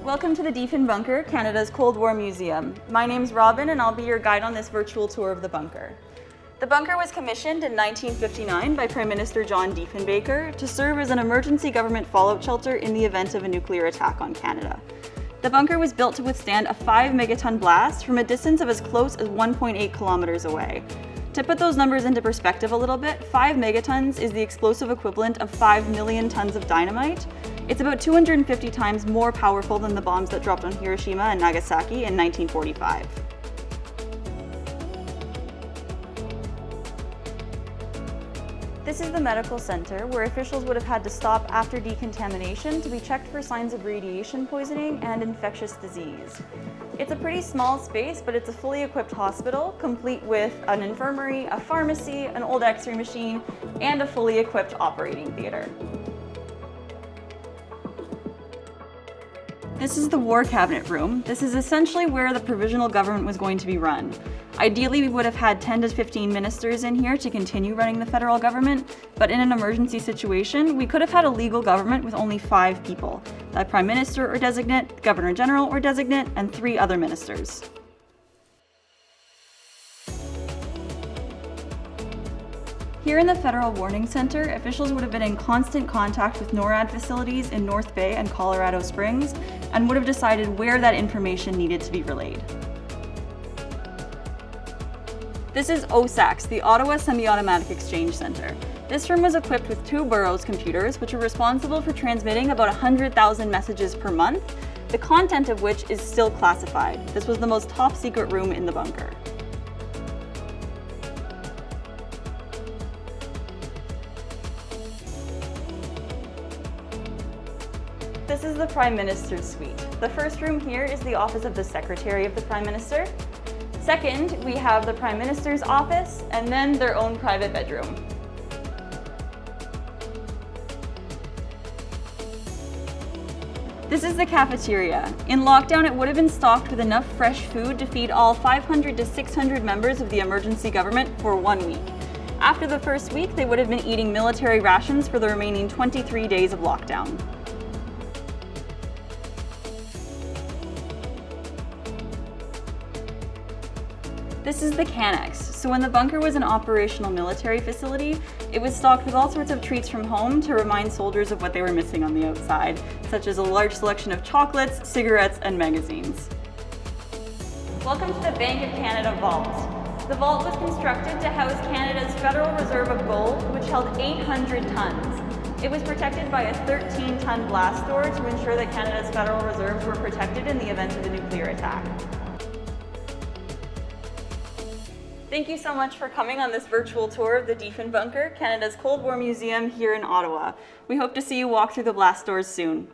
Welcome to the Diefenbunker, Canada's Cold War Museum. My name's Robin and I'll be your guide on this virtual tour of the bunker. The bunker was commissioned in 1959 by Prime Minister John Diefenbunker to serve as an emergency government fallout shelter in the event of a nuclear attack on Canada. The bunker was built to withstand a 5 megaton blast from a distance of as close as 1.8 kilometers away. To put those numbers into perspective a little bit, 5 megatons is the explosive equivalent of 5 million tons of dynamite. It's about 250 times more powerful than the bombs that dropped on Hiroshima and Nagasaki in 1945. This is the medical center, where officials would have had to stop after decontamination to be checked for signs of radiation poisoning and infectious disease. It's a pretty small space, but it's a fully equipped hospital, complete with an infirmary, a pharmacy, an old X-ray machine, and a fully equipped operating theater. This is the War Cabinet room. This is essentially where the provisional government was going to be run. Ideally, we would have had 10 to 15 ministers in here to continue running the federal government, but in an emergency situation, we could have had a legal government with only 5 people: the Prime Minister or designate, Governor General or designate, and 3 other ministers. Here in the Federal Warning Center, officials would have been in constant contact with NORAD facilities in North Bay and Colorado Springs and would have decided where that information needed to be relayed. This is OSACS, the Ottawa Semi-Automatic Exchange Center. This room was equipped with 2 Burroughs computers, which are responsible for transmitting about 100,000 messages per month, the content of which is still classified. This was the most top-secret room in the bunker. This is the Prime Minister's suite. The first room here is the office of the Secretary of the Prime Minister. Second, we have the Prime Minister's office, and then their own private bedroom. This is the cafeteria. In lockdown, it would have been stocked with enough fresh food to feed all 500 to 600 members of the emergency government for 1 week. After the first week, they would have been eating military rations for the remaining 23 days of lockdown. This is the Canex. So when the bunker was an operational military facility, it was stocked with all sorts of treats from home to remind soldiers of what they were missing on the outside, such as a large selection of chocolates, cigarettes, and magazines. Welcome to the Bank of Canada Vault. The vault was constructed to house Canada's Federal Reserve of Gold, which held 800 tons. It was protected by a 13-ton blast door to ensure that Canada's federal reserves were protected in the event of a nuclear attack. Thank you so much for coming on this virtual tour of the Diefenbunker, Canada's Cold War Museum here in Ottawa. We hope to see you walk through the blast doors soon.